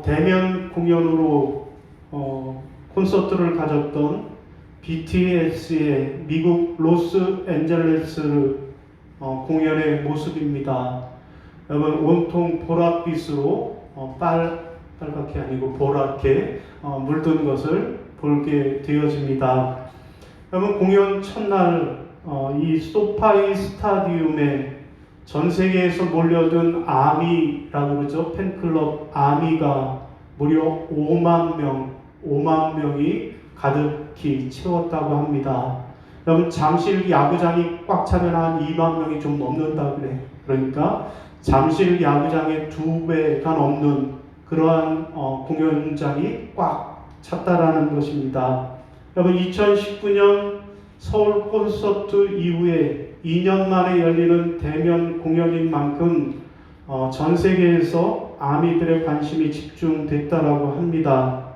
대면 공연으로 콘서트를 가졌던 BTS의 미국 로스앤젤레스 공연의 모습입니다. 여러분 온통 보랏빛으로 빨갛게 아니고 보랗게 물든 것을 보게 되어집니다. 여러분 공연 첫날 이 소파이 스타디움에 전 세계에서 몰려든 아미라고 그러죠. 팬클럽 아미가 무려 5만 명이 가득히 채웠다고 합니다. 여러분 잠실 야구장이 꽉 차면 한 2만 명이 좀 넘는다 그래. 그러니까 잠실 야구장의 2배가 넘는 그러한 공연장이 꽉 찼다라는 것입니다. 여러분 2019년 서울 콘서트 이후에 2년 만에 열리는 대면 공연인 만큼 전 세계에서 아미들의 관심이 집중됐다라고 합니다.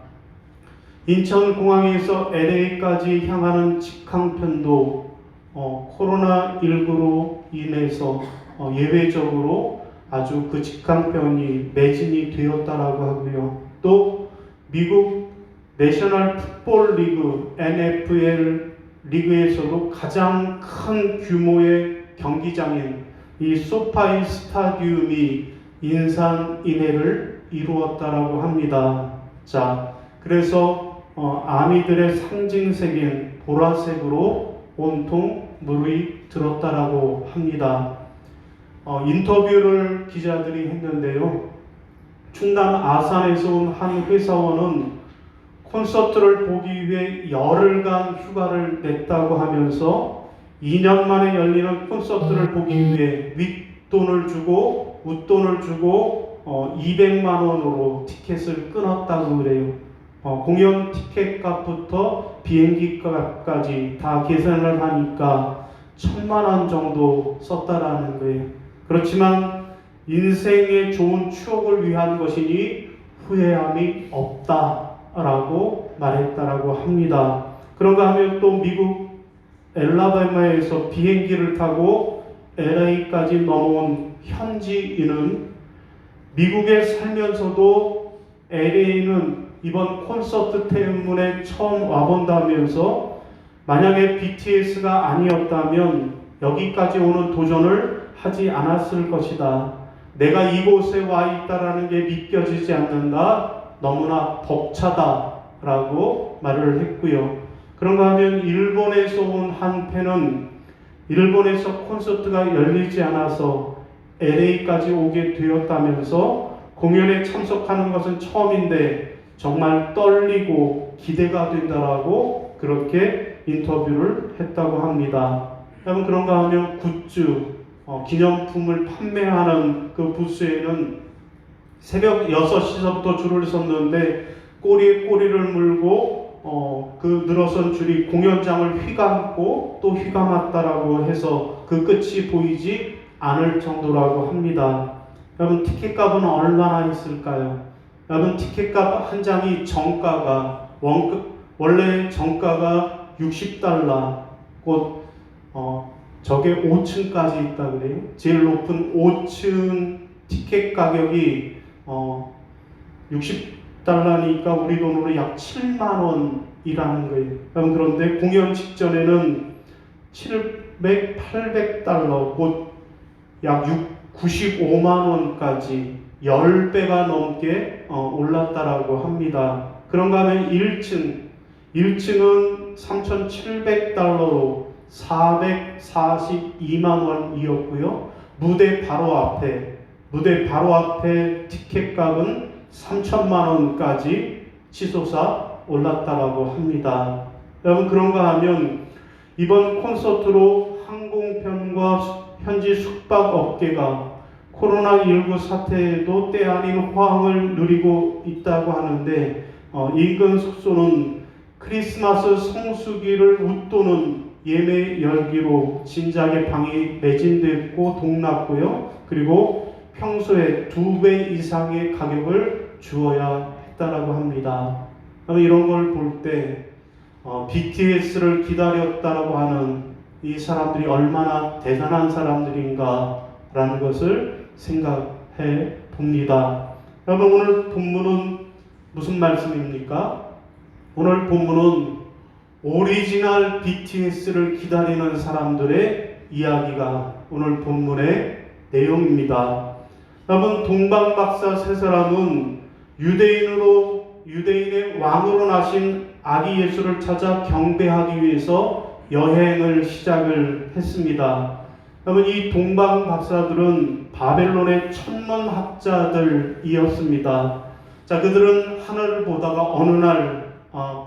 인천공항에서 LA까지 향하는 직항편도 코로나19로 인해서 예외적으로 아주 그 직항편이 매진이 되었다라고 하고요. 또 미국 내셔널 풋볼 리그 NFL 리그에서도 가장 큰 규모의 경기장인 이 소파이 스타디움이 인산인해를 이루었다라고 합니다. 자, 그래서 아미들의 상징색인 보라색으로 온통 물이 들었다라고 합니다. 인터뷰를 기자들이 했는데요. 충남 아산에서 온 한 회사원은 콘서트를 보기 위해 열흘간 휴가를 냈다고 하면서 2년 만에 열리는 콘서트를 보기 위해 윗돈을 주고 웃돈을 주고 200만 원으로 티켓을 끊었다고 그래요. 공연 티켓 값부터 비행기 값까지 다 계산을 하니까 1,000만 원 정도 썼다라는 거예요. 그렇지만 인생의 좋은 추억을 위한 것이니 후회함이 없다라고 말했다라고 합니다. 그런가 하면 또 미국 엘라바마에서 비행기를 타고 LA까지 넘어온 현지인은 미국에 살면서도 LA는 이번 콘서트 때문에 처음 와본다면서 만약에 BTS가 아니었다면 여기까지 오는 도전을 하지 않았을 것이다. 내가 이곳에 와 있다라는 게 믿겨지지 않는다. 너무나 벅차다라고 말을 했고요. 그런가 하면 일본에서 온 한 팬은 일본에서 콘서트가 열리지 않아서 LA까지 오게 되었다면서 공연에 참석하는 것은 처음인데 정말 떨리고 기대가 된다라고 그렇게 인터뷰를 했다고 합니다. 여러분 그런가 하면 굿즈, 기념품을 판매하는 그 부스에는 새벽 6시서부터 줄을 섰는데 꼬리에 꼬리를 물고 그 늘어선 줄이 공연장을 휘감고 또 휘감았다라고 해서 그 끝이 보이지 않을 정도라고 합니다. 여러분 티켓값은 얼마나 있을까요? 여러분 티켓값 한 장이 정가가 원래 정가가 $60 곧 저게 5층까지 있다 그래요. 제일 높은 5층 티켓 가격이 $60니까 우리 돈으로 약 7만 원이라는 거예요. 그런데 공연 직전에는 700, 800달러 곧 약 95만 원까지 10배가 넘게 올랐다라고 합니다. 그런가 하면 1층은 3,700달러로 442만 원이었고요. 무대 바로 앞에 티켓 값은 3천만 원까지 치솟아 올랐다라고 합니다. 여러분 그런가 하면 이번 콘서트로 항공편과 현지 숙박업계가 코로나19 사태에도 때 아닌 호황을 누리고 있다고 하는데 인근 숙소는 크리스마스 성수기를 웃도는 예매 열기로 진작에 방이 매진됐고 동났고요. 그리고 평소에 2배 이상의 가격을 주어야 했다라고 합니다. 이런 걸 볼 때 BTS를 기다렸다라고 하는 이 사람들이 얼마나 대단한 사람들인가 라는 것을 생각해 봅니다. 여러분, 오늘 본문은 무슨 말씀입니까? 오늘 본문은 오리지널 BTS를 기다리는 사람들의 이야기가 오늘 본문의 내용입니다. 여러분, 동방박사 세 사람은 유대인의 왕으로 나신 아기 예수를 찾아 경배하기 위해서 여행을 시작을 했습니다. 여러분, 이 동방박사들은 바벨론의 천문학자들이었습니다. 자, 그들은 하늘을 보다가 어느 날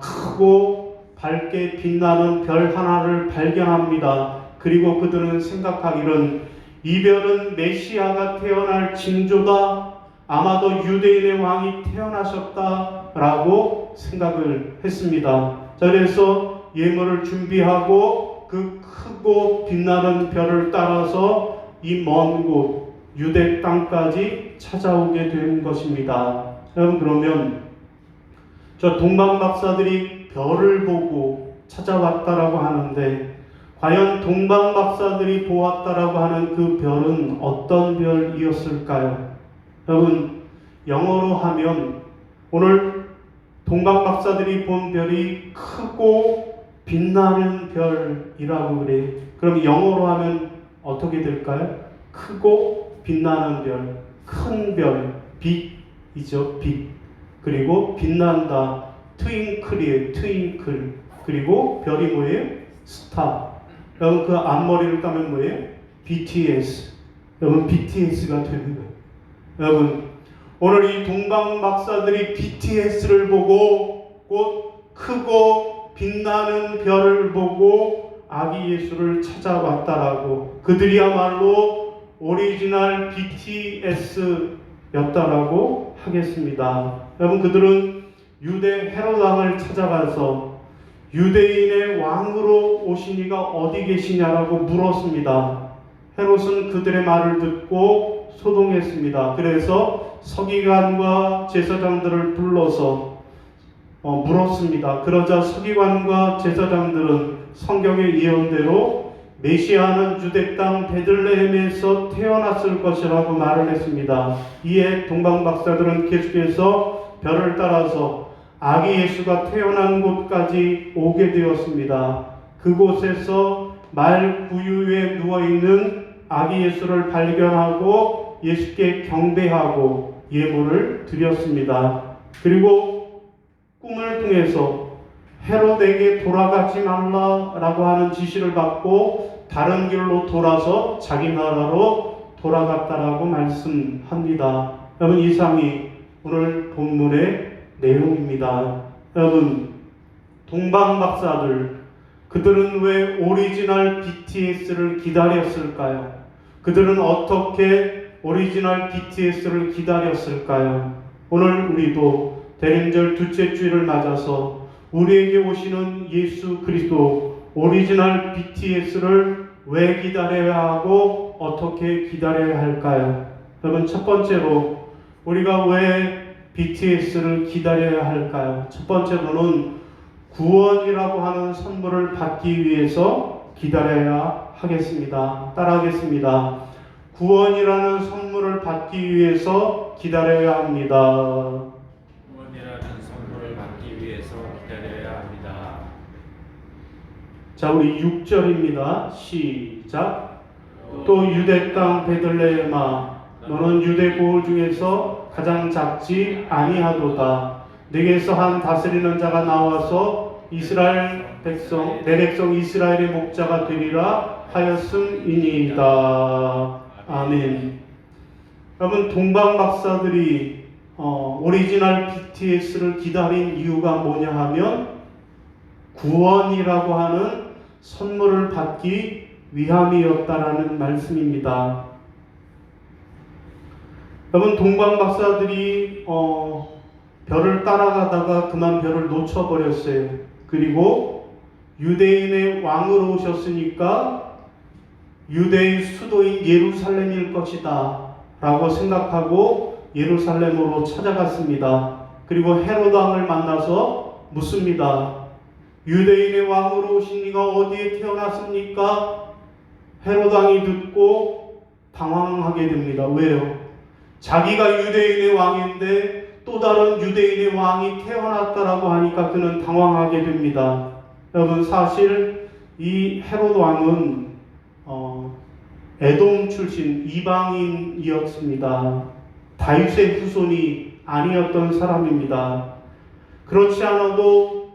크고 밝게 빛나는 별 하나를 발견합니다. 그리고 그들은 생각하기는 이 별은 메시아가 태어날 징조다. 아마도 유대인의 왕이 태어나셨다라고 생각을 했습니다. 자, 그래서 예물을 준비하고 그 크고 빛나는 별을 따라서 이 먼 곳 유대 땅까지 찾아오게 된 것입니다. 여러분, 그러면 저 동방박사들이 별을 보고 찾아왔다라고 하는데, 과연 동방박사들이 보았다라고 하는 그 별은 어떤 별이었을까요? 여러분, 영어로 하면 오늘 동방박사들이 본 별이 크고 빛나는 별이라고 그래요. 그럼 영어로 하면 어떻게 될까요? 크고 빛나는 별, 큰 별, 빛이죠, 빛. 그리고 빛난다, 트윙클이에요, 트윙클. 그리고 별이 뭐예요? 스타. 여러분, 그 앞머리를 따면 뭐예요? BTS. 여러분, BTS가 되는 거예요. 여러분, 오늘 이 동방박사들이 BTS를 보고 곧 크고 빛나는 별을 보고 아기 예수를 찾아왔다라고, 그들이야말로 오리지널 BTS였다라고 하겠습니다. 여러분, 그들은 유대 헤롯 왕을 찾아가서 유대인의 왕으로 오신 이가 어디 계시냐라고 물었습니다. 헤롯은 그들의 말을 듣고 소동했습니다. 그래서 서기관과 제사장들을 불러서 물었습니다. 그러자 서기관과 제사장들은 성경의 예언대로 메시아는 유대 땅 베들레헴에서 태어났을 것이라고 말을 했습니다. 이에 동방박사들은 계속해서 별을 따라서 아기 예수가 태어난 곳까지 오게 되었습니다. 그곳에서 말 구유에 누워있는 아기 예수를 발견하고 예수께 경배하고 예물을 드렸습니다. 그리고 꿈을 통해서 헤롯에게 돌아가지 말라라고 하는 지시를 받고 다른 길로 돌아서 자기 나라로 돌아갔다라고 말씀합니다. 여러분, 이상이 오늘 본문의 내용입니다. 여러분, 동방박사들, 그들은 왜 오리지널 BTS를 기다렸을까요? 그들은 어떻게 오리지널 BTS를 기다렸을까요? 오늘 우리도 대림절 둘째 주일을 맞아서 우리에게 오시는 예수 그리스도 오리지널 BTS를 왜 기다려야 하고 어떻게 기다려야 할까요? 여러분, 첫 번째로 우리가 왜 BTS를 기다려야 할까요? 첫 번째로는 구원이라고 하는 선물을 받기 위해서 기다려야 하겠습니다. 따라하겠습니다. 구원이라는 선물을 받기 위해서 기다려야 합니다. 구원이라는 선물을 받기 위해서 기다려야 합니다. 자, 우리 6절입니다. 시작. 또 유대 땅 베들레헴아, 너는 유대 고을 중에서 가장 작지 아니하도다. 네게서 한 다스리는 자가 나와서 이스라엘 백성, 내 백성 이스라엘의 목자가 되리라 하였음이니이다. 아멘. 여러분, 동방박사들이 오리지널 BTS를 기다린 이유가 뭐냐 하면 구원이라고 하는 선물을 받기 위함이었다라는 말씀입니다. 여러분, 동방박사들이 별을 따라가다가 그만 별을 놓쳐버렸어요. 그리고 유대인의 왕으로 오셨으니까 유대의 수도인 예루살렘일 것이다 라고 생각하고 예루살렘으로 찾아갔습니다. 그리고 헤롯 왕을 만나서 묻습니다. 유대인의 왕으로 오신 이가 어디에 태어났습니까? 헤롯 왕이 듣고 당황하게 됩니다. 왜요? 자기가 유대인의 왕인데 또 다른 유대인의 왕이 태어났다라고 하니까 그는 당황하게 됩니다. 여러분, 사실 이 헤롯 왕은 에돔 출신 이방인이었습니다. 다윗의 후손이 아니었던 사람입니다. 그렇지 않아도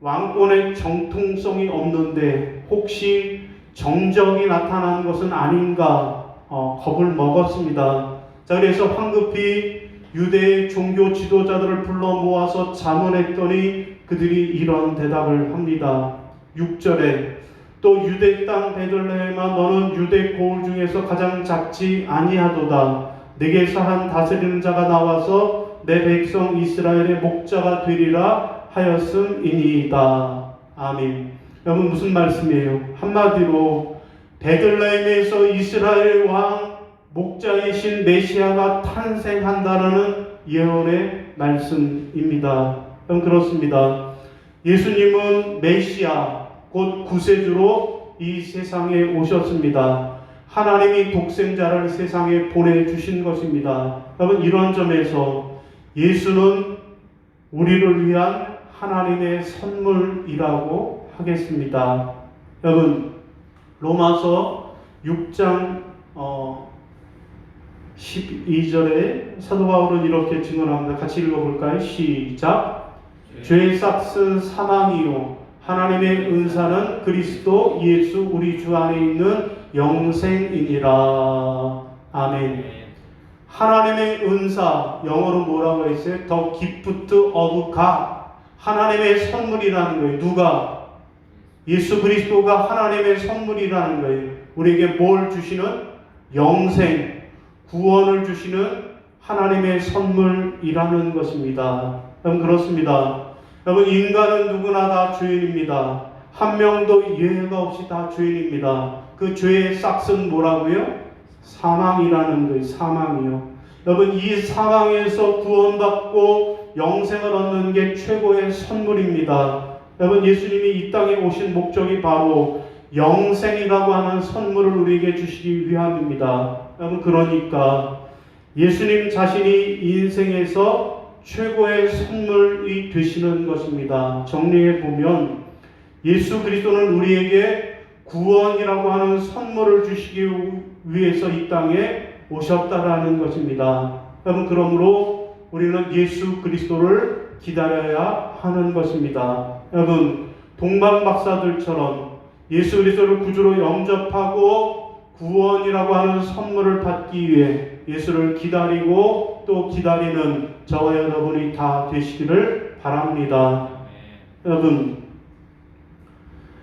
왕권의 정통성이 없는데 혹시 정적이 나타난 것은 아닌가 겁을 먹었습니다. 자, 그래서 황급히 유대의 종교 지도자들을 불러 모아서 자문했더니 그들이 이런 대답을 합니다. 6절에 또 유대 땅 베들레헴아 너는 유대 고을 중에서 가장 작지 아니하도다. 내게서 한 다스리는 자가 나와서 내 백성 이스라엘의 목자가 되리라 하였음이니이다. 아멘. 여러분, 무슨 말씀이에요? 한마디로 베들레헴에서 이스라엘 왕 목자이신 메시아가 탄생한다라는 예언의 말씀입니다. 그렇습니다. 예수님은 메시아 곧 구세주로 이 세상에 오셨습니다. 하나님이 독생자를 세상에 보내주신 것입니다. 여러분, 이런 점에서 예수는 우리를 위한 하나님의 선물이라고 하겠습니다. 여러분, 로마서 6장 12절에 사도 바울은 이렇게 증언합니다. 같이 읽어볼까요? 시작. 죄의 삭은 사망이요 하나님의 은사는 그리스도 예수 우리 주 안에 있는 영생이니라. 아멘. 하나님의 은사, 영어로 뭐라고 했어요? The gift of God. 하나님의 선물이라는 거예요. 누가? 예수 그리스도가 하나님의 선물이라는 거예요. 우리에게 뭘 주시는? 영생, 구원을 주시는 하나님의 선물이라는 것입니다. 여러분, 그렇습니다. 여러분, 인간은 누구나 다 죄인입니다. 한 명도 예외가 없이 다 죄인입니다. 그 죄의 싹은 뭐라고요? 사망이라는 거예요. 사망이요. 여러분, 이 사망에서 구원받고 영생을 얻는 게 최고의 선물입니다. 여러분, 예수님이 이 땅에 오신 목적이 바로 영생이라고 하는 선물을 우리에게 주시기 위함입니다. 여러분, 그러니까 예수님 자신이 인생에서 최고의 선물이 되시는 것입니다. 정리해 보면 예수 그리스도는 우리에게 구원이라고 하는 선물을 주시기 위해서 이 땅에 오셨다라는 것입니다. 여러분, 그러므로 우리는 예수 그리스도를 기다려야 하는 것입니다. 여러분, 동방 박사들처럼 예수 그리스도를 구주로 영접하고 구원이라고 하는 선물을 받기 위해 예수를 기다리고 또 기다리는 저와 여러분이 다 되시기를 바랍니다. 여러분,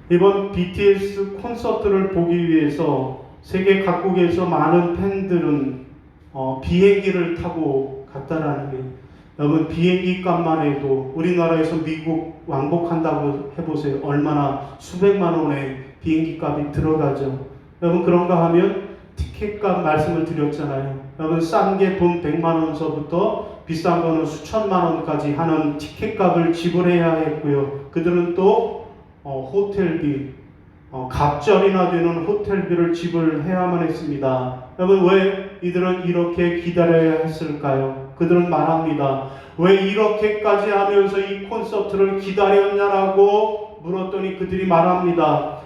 이번 BTS 콘서트를 보기 위해서 세계 각국에서 많은 팬들은 비행기를 타고 갔다라는 게, 여러분, 비행기 값만 해도 우리나라에서 미국 왕복한다고 해보세요. 얼마나 수백만 원의 비행기 값이 들어가죠. 여러분, 그런가 하면 티켓값 말씀을 드렸잖아요. 여러분, 싼 게 돈 100만 원서부터 비싼 거는 수천만 원까지 하는 티켓값을 지불해야 했고요. 그들은 또 호텔비, 갑절이나 되는 호텔비를 지불해야만 했습니다. 여러분, 왜 이들은 이렇게 기다려야 했을까요? 그들은 말합니다. 왜 이렇게까지 하면서 이 콘서트를 기다렸냐라고 물었더니 그들이 말합니다.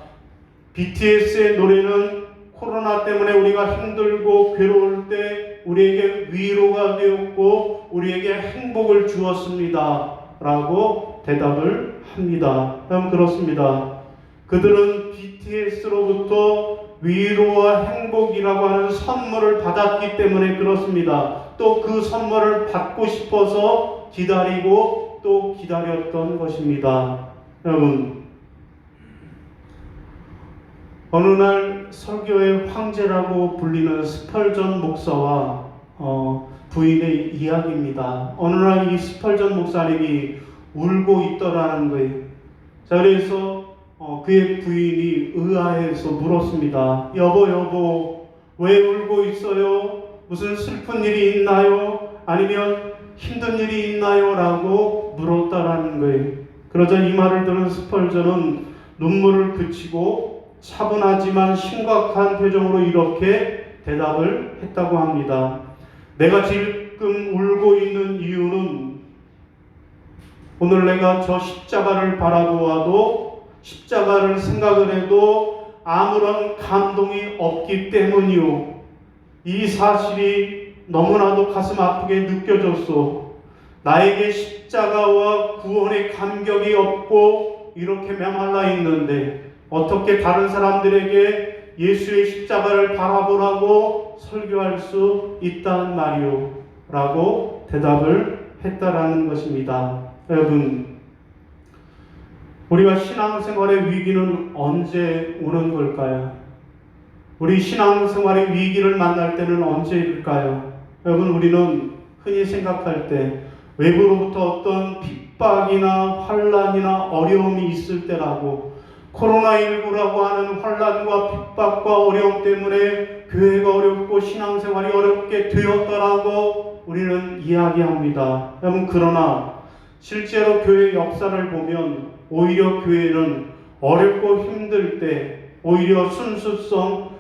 BTS의 노래는 코로나 때문에 우리가 힘들고 괴로울 때 우리에게 위로가 되었고 우리에게 행복을 주었습니다 라고 대답을 합니다. 그럼 그렇습니다. 그들은 BTS로부터 위로와 행복이라고 하는 선물을 받았기 때문에 그렇습니다. 또 그 선물을 받고 싶어서 기다리고 또 기다렸던 것입니다. 여러분, 어느 날 설교의 황제라고 불리는 스펄전 목사와 부인의 이야기입니다. 어느 날 이 스펄전 목사님이 울고 있더라는 거예요. 자, 그래서 그의 부인이 의아해서 물었습니다. 여보, 왜 울고 있어요? 무슨 슬픈 일이 있나요? 아니면 힘든 일이 있나요? 라고 물었다라는 거예요. 그러자 이 말을 들은 스펄전은 눈물을 그치고 차분하지만 심각한 표정으로 이렇게 대답을 했다고 합니다. 내가 지금 울고 있는 이유는 오늘 내가 저 십자가를 바라보아도 십자가를 생각을 해도 아무런 감동이 없기 때문이요. 이 사실이 너무나도 가슴 아프게 느껴졌소. 나에게 십자가와 구원의 감격이 없고 이렇게 메말라 있는데 어떻게 다른 사람들에게 예수의 십자가를 바라보라고 설교할 수 있단 말이오? 라고 대답을 했다라는 것입니다. 여러분, 우리가 신앙생활의 위기는 언제 오는 걸까요? 우리 신앙생활의 위기를 만날 때는 언제일까요? 여러분, 우리는 흔히 생각할 때 외부로부터 어떤 핍박이나 환난이나 어려움이 있을 때라고, 코로나19라고 하는 환난과 핍박과 어려움 때문에 교회가 어렵고 신앙생활이 어렵게 되었다라고 우리는 이야기합니다. 여러분, 그러나 실제로 교회 역사를 보면 오히려 교회는 어렵고 힘들 때 오히려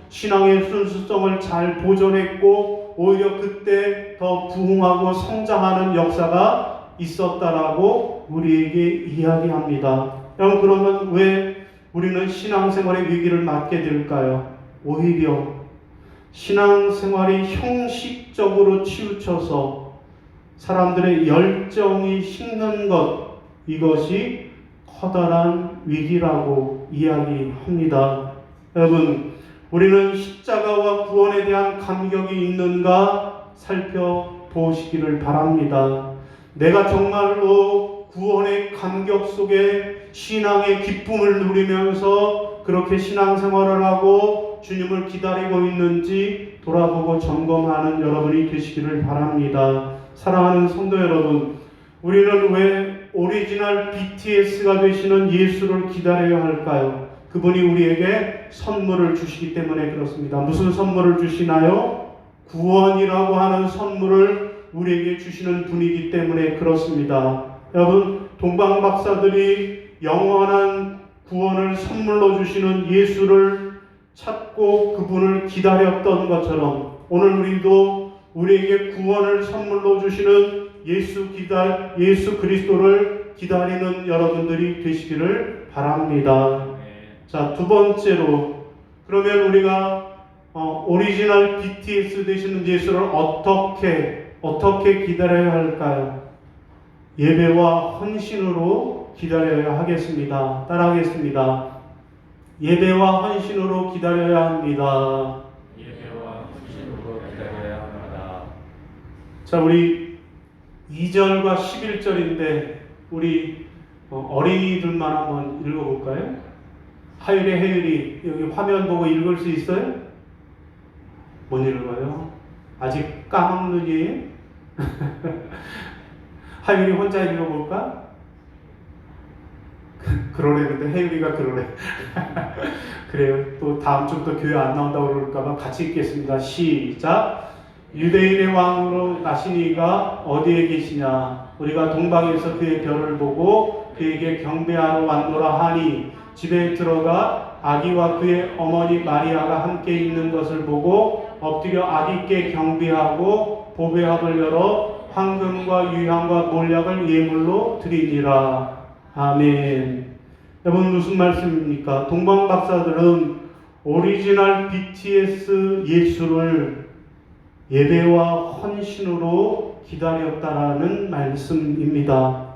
신앙의 순수성을 잘 보존했고 오히려 그때 더 부흥하고 성장하는 역사가 있었다라고 우리에게 이야기합니다. 여러분, 그러면 왜 우리는 신앙생활의 위기를 맞게 될까요? 오히려 신앙생활이 형식적으로 치우쳐서 사람들의 열정이 식는 것, 이것이 커다란 위기라고 이야기합니다. 여러분, 우리는 십자가와 구원에 대한 감격이 있는가 살펴보시기를 바랍니다. 내가 정말로 구원의 감격 속에 신앙의 기쁨을 누리면서 그렇게 신앙생활을 하고 주님을 기다리고 있는지 돌아보고 점검하는 여러분이 되시기를 바랍니다. 사랑하는 성도 여러분, 우리는 왜 오리지널 BTS가 되시는 예수를 기다려야 할까요? 그분이 우리에게 선물을 주시기 때문에 그렇습니다. 무슨 선물을 주시나요? 구원이라고 하는 선물을 우리에게 주시는 분이기 때문에 그렇습니다. 여러분, 동방박사들이 영원한 구원을 선물로 주시는 예수를 찾고 그분을 기다렸던 것처럼 오늘 우리도 우리에게 구원을 선물로 주시는 예수 그리스도를 기다리는 여러분들이 되시기를 바랍니다. 자, 두 번째로, 그러면 우리가 오리지널 BTS 되시는 예수를 어떻게 기다려야 할까요? 예배와 헌신으로 기다려야 하겠습니다. 따라하겠습니다. 예배와 헌신으로 기다려야 합니다. 예배와 헌신으로 기다려야 합니다. 자, 우리 2절과 11절인데 우리 어린이들만 한번 읽어볼까요? 하율이 여기 화면 보고 읽을 수 있어요? 못 읽어요? 아직 까먹는이에요? 하율이 혼자 읽어볼까? 그러네. 근데 혜율이가 그러네. 그래요. 또 다음 주부터 교회 안 나온다고 그럴까봐 같이 읽겠습니다. 시작. 유대인의 왕으로 나신 이가 어디에 계시냐? 우리가 동방에서 그의 별을 보고 그에게 경배하러 왔노라 하니 집에 들어가 아기와 그의 어머니 마리아가 함께 있는 것을 보고 엎드려 아기께 경배하고 보배합을 열어 황금과 유향과 몰약을 예물로 드리니라. 아멘. 여러분, 무슨 말씀입니까? 동방박사들은 오리지널 BTS 예수를 예배와 헌신으로 기다렸다라는 말씀입니다.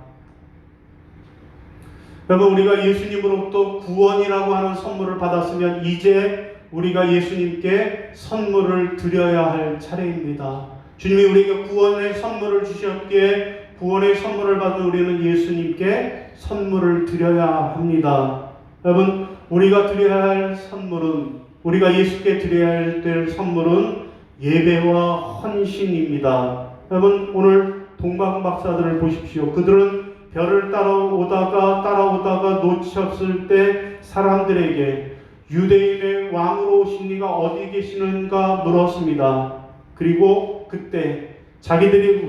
여러분, 우리가 예수님으로부터 구원이라고 하는 선물을 받았으면 이제 우리가 예수님께 선물을 드려야 할 차례입니다. 주님이 우리에게 구원의 선물을 주셨기에 구원의 선물을 받은 우리는 예수님께 선물을 드려야 합니다. 여러분, 우리가 드려야 할 선물은, 우리가 예수께 드려야 될 선물은 예배와 헌신입니다. 여러분, 오늘 동방박사들을 보십시오. 그들은 별을 따라오다가 놓쳤을 때 사람들에게 유대인의 왕으로 오신 이가 어디 계시는가 물었습니다. 그리고 그때 자기들이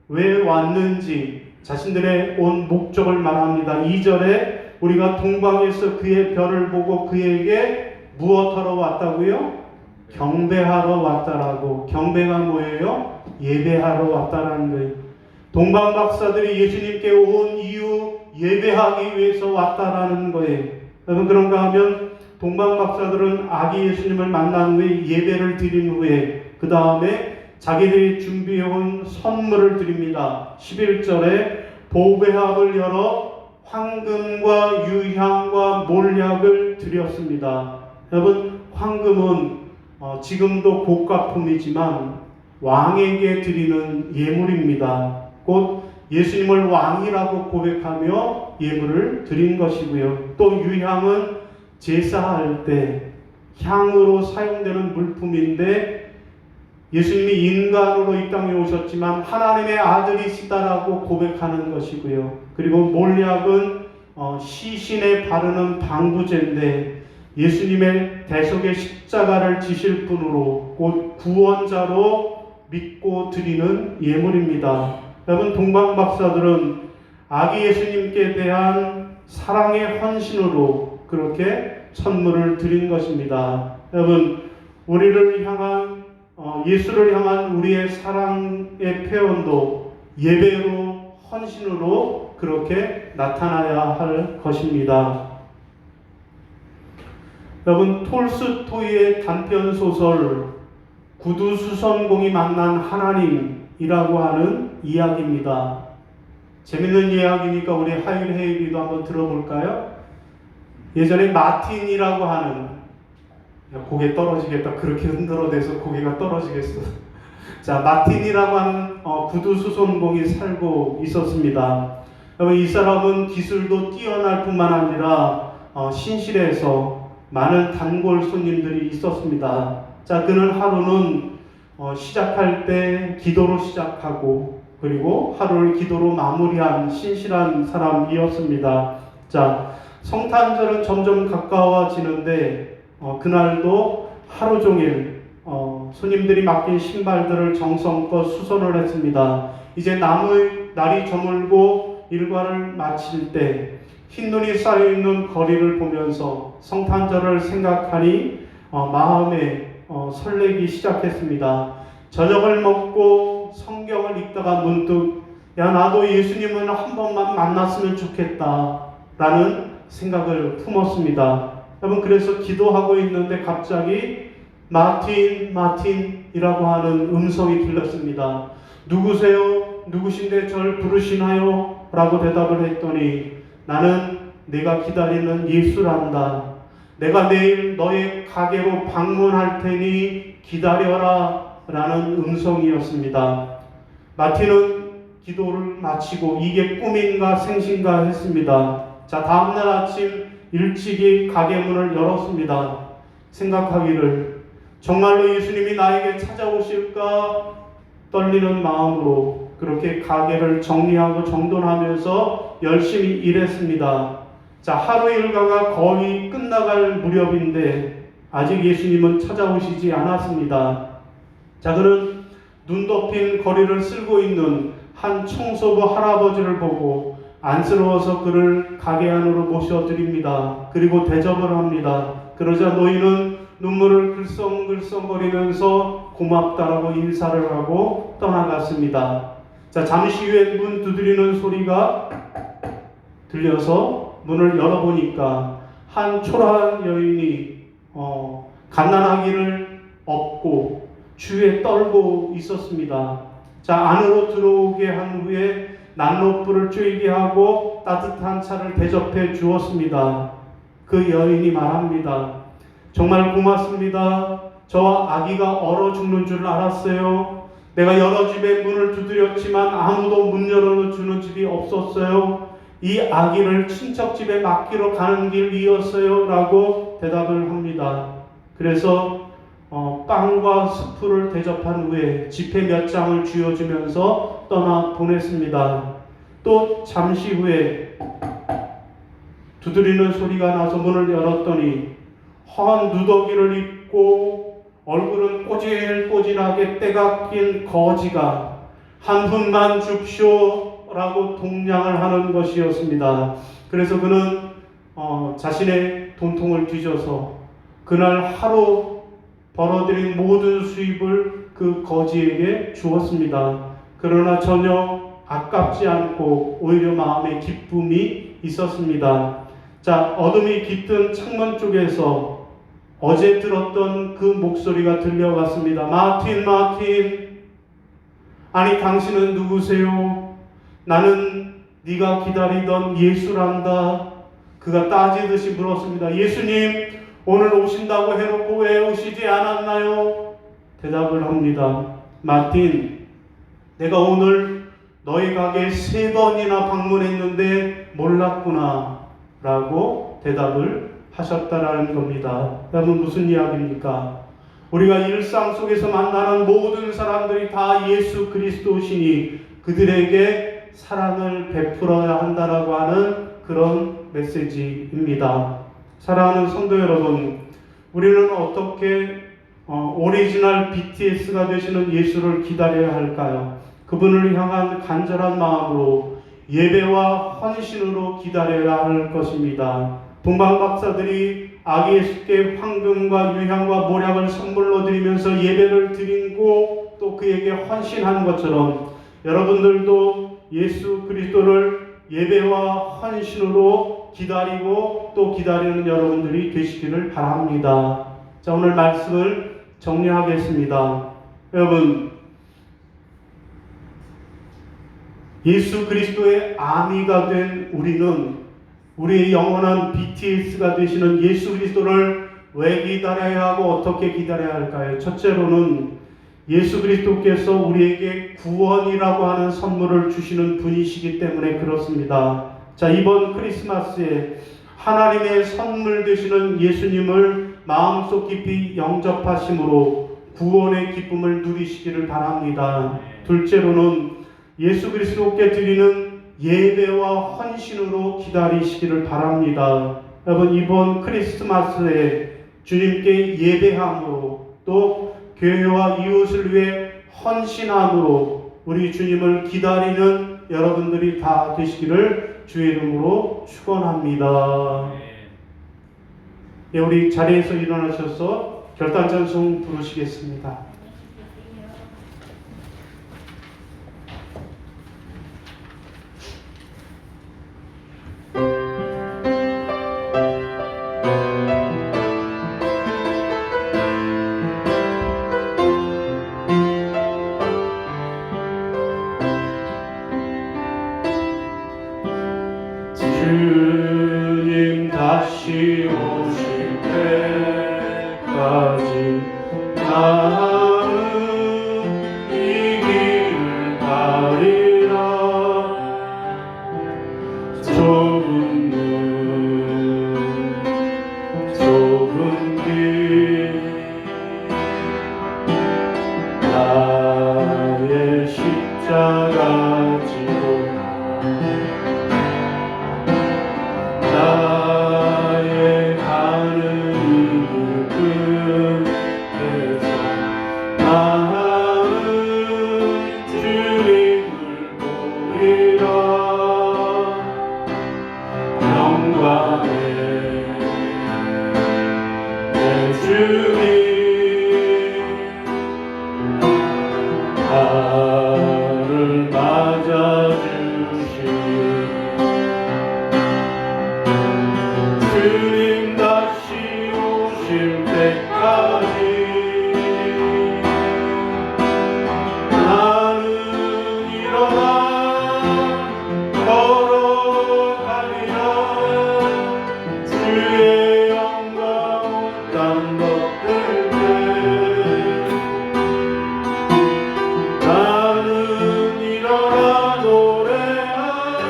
왜 왔는지 자신들의 온 목적을 말합니다. 2절에 우리가 동방에서 그의 별을 보고 그에게 무엇하러 왔다고요? 경배하러 왔다라고. 경배가 뭐예요? 예배하러 왔다라는 거예요. 동방 박사들이 예수님께 온 이유 예배하기 위해서 왔다라는 거예요. 여러분 그런가 하면 동방 박사들은 아기 예수님을 만난 후에 예배를 드린 후에 그 다음에 자기들이 준비해온 선물을 드립니다. 11절에 보배합을 열어 황금과 유향과 몰약을 드렸습니다. 여러분 황금은 지금도 고가품이지만 왕에게 드리는 예물입니다. 곧 예수님을 왕이라고 고백하며 예물을 드린 것이고요. 또 유향은 제사할 때 향으로 사용되는 물품인데 예수님이 인간으로 이 땅에 오셨지만 하나님의 아들이시다라고 고백하는 것이고요. 그리고 몰약은 시신에 바르는 방부제인데 예수님의 대속의 십자가를 지실 분으로 곧 구원자로 믿고 드리는 예물입니다. 여러분 동방 박사들은 아기 예수님께 대한 사랑의 헌신으로 그렇게 선물을 드린 것입니다. 여러분 우리를 향한 예수를 향한 우리의 사랑의 표현도 예배로 헌신으로 그렇게 나타나야 할 것입니다. 여러분 톨스토이의 단편 소설 구두수선공이 만난 하나님이라고 하는 이야기입니다. 재밌는 이야기니까 우리 하율 헤이리도 한번 들어볼까요? 예전에 마틴이라고 하는 고개 떨어지겠다. 그렇게 흔들어대서 고개가 떨어지겠어. 자, 마틴이라고 하는 구두수선공이 살고 있었습니다. 여러분 이 사람은 기술도 뛰어날 뿐만 아니라 신실해서 많은 단골 손님들이 있었습니다. 자, 그는 하루는 시작할 때 기도로 시작하고 그리고 하루를 기도로 마무리한 신실한 사람이었습니다. 자, 성탄절은 점점 가까워지는데 그날도 하루 종일 손님들이 맡긴 신발들을 정성껏 수선을 했습니다. 이제 날이 저물고 일과를 마칠 때 흰눈이 쌓여있는 거리를 보면서 성탄절을 생각하니 마음에 설레기 시작했습니다. 저녁을 먹고 성경을 읽다가 문득 나도 예수님은 한 번만 만났으면 좋겠다 라는 생각을 품었습니다. 여러분 그래서 기도하고 있는데 갑자기 마틴이라고 하는 음성이 들렸습니다. 누구세요? 누구신데 절 부르시나요? 라고 대답을 했더니 나는 내가 기다리는 예수란다. 내가 내일 너의 가게로 방문할 테니 기다려라 라는 음성이었습니다. 마틴은 기도를 마치고 이게 꿈인가 생신가 했습니다. 자, 다음날 아침 일찍이 가게 문을 열었습니다. 생각하기를 정말로 예수님이 나에게 찾아오실까 떨리는 마음으로 그렇게 가게를 정리하고 정돈하면서 열심히 일했습니다. 자, 하루 일과가 거의 끝나갈 무렵인데 아직 예수님은 찾아오시지 않았습니다. 자, 그는 눈 덮인 거리를 쓸고 있는 한 청소부 할아버지를 보고 안쓰러워서 그를 가게 안으로 모셔드립니다. 그리고 대접을 합니다. 그러자 노인은 눈물을 글썽글썽거리면서 고맙다라고 인사를 하고 떠나갔습니다. 자, 잠시 후에 문 두드리는 소리가 들려서 문을 열어보니까 한 초라한 여인이 갓난아기를 업고 주위에 떨고 있었습니다. 자, 안으로 들어오게 한 후에 난로불을 쬐게 하고 따뜻한 차를 대접해 주었습니다. 그 여인이 말합니다. 정말 고맙습니다. 저 아기가 얼어 죽는 줄 알았어요. 내가 여러 집에 문을 두드렸지만 아무도 문 열어주는 집이 없었어요. 이 아기를 친척 집에 맡기러 가는 길이었어요. 라고 대답을 합니다. 그래서 빵과 스프를 대접한 후에 지폐 몇 장을 쥐어주면서 떠나 보냈습니다. 또 잠시 후에 두드리는 소리가 나서 문을 열었더니 헌 누더기를 입고 얼굴은 꼬질꼬질하게 때가 낀 거지가 한 푼만 줍쇼 라고 동냥을 하는 것이었습니다. 그래서 그는 자신의 돈통을 뒤져서 그날 하루 벌어들인 모든 수입을 그 거지에게 주었습니다. 그러나 전혀 아깝지 않고 오히려 마음에 기쁨이 있었습니다. 자, 어둠이 깃든 창문 쪽에서 어제 들었던 그 목소리가 들려왔습니다. 마틴, 마틴, 아니 당신은 누구세요? 나는 네가 기다리던 예수란다. 그가 따지듯이 물었습니다. 예수님, 오늘 오신다고 해놓고 왜 오시지 않았나요? 대답을 합니다. 마틴, 내가 오늘 너희 가게에 3번이나 방문했는데 몰랐구나 라고 대답을 하셨다라는 겁니다. 여러분, 무슨 이야기입니까? 우리가 일상 속에서 만나는 모든 사람들이 다 예수 그리스도시니 그들에게 사랑을 베풀어야 한다라고 하는 그런 메시지입니다. 사랑하는 성도 여러분, 우리는 어떻게 오리지널 BTS가 되시는 예수를 기다려야 할까요? 그분을 향한 간절한 마음으로 예배와 헌신으로 기다려야 할 것입니다. 동방박사들이 아기 예수께 황금과 유향과 모략을 선물로 드리면서 예배를 드리고 또 그에게 헌신한 것처럼 여러분들도 예수 그리스도를 예배와 헌신으로 기다리고 또 기다리는 여러분들이 되시기를 바랍니다. 자, 오늘 말씀을 정리하겠습니다. 여러분, 예수 그리스도의 아미가 된 우리는 우리의 영원한 BTS가 되시는 예수 그리스도를 왜 기다려야 하고 어떻게 기다려야 할까요? 첫째로는 예수 그리스도께서 우리에게 구원이라고 하는 선물을 주시는 분이시기 때문에 그렇습니다. 자, 이번 크리스마스에 하나님의 선물 되시는 예수님을 마음속 깊이 영접하심으로 구원의 기쁨을 누리시기를 바랍니다. 둘째로는 예수 그리스도께 드리는 예배와 헌신으로 기다리시기를 바랍니다. 여러분, 이번 크리스마스에 주님께 예배함으로 또 교회와 이웃을 위해 헌신함으로 우리 주님을 기다리는 여러분들이 다 되시기를 주의 이름으로 축원합니다. 예, 우리 자리에서 일어나셔서 결단찬송 부르시겠습니다. 주님 다시 오실 때까지 나는 이 길을 가리라. 좁은 길 나의 십자가 지고 나의 가는 끝에서 나는 주님을 보리라. 영광의 내 주님 나를 맞아주시니 주님 다시 오실 때까지 나는 일어나 걸어가리라. 주의 영광 땅 덮을 때 나는 일어나 노래하리.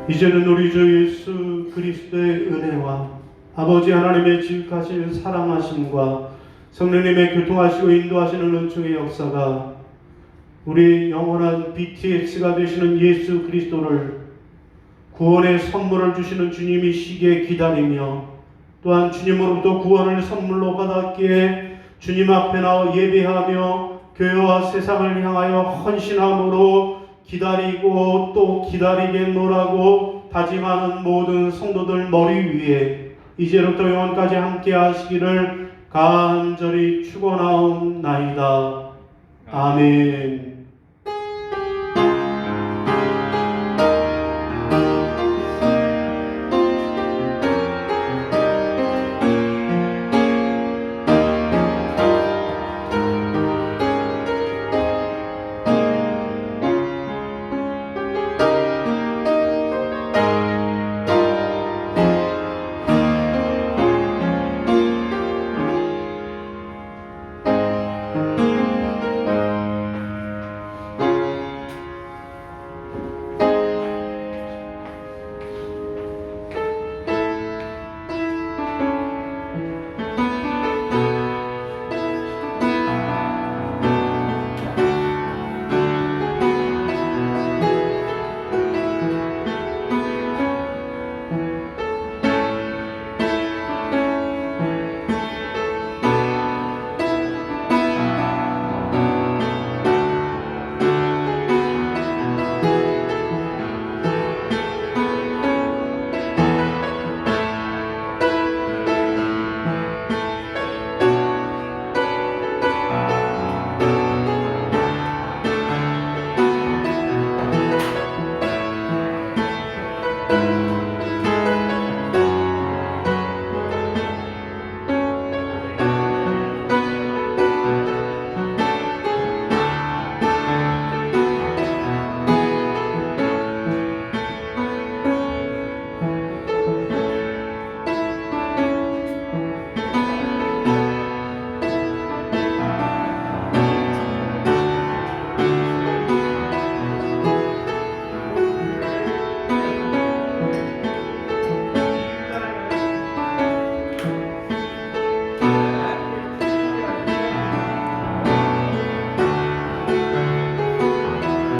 이제는 우리 주 예수 그리스도의 은혜와 아버지 하나님의 지극하신 사랑하심과 성령님의 교통하시고 인도하시는 은총의 역사가 우리 영원한 BTS가 되시는 예수 그리스도를 구원의 선물을 주시는 주님이시기에 기다리며 또한 주님으로부터 구원을 선물로 받았기에 주님 앞에 나와 예배하며 교회와 세상을 향하여 헌신함으로 기다리고 또 기다리겠노라고 다짐하는 모든 성도들 머리 위에 이제부터 영원까지 함께 하시기를 간절히 축원하옵나이다. 아멘.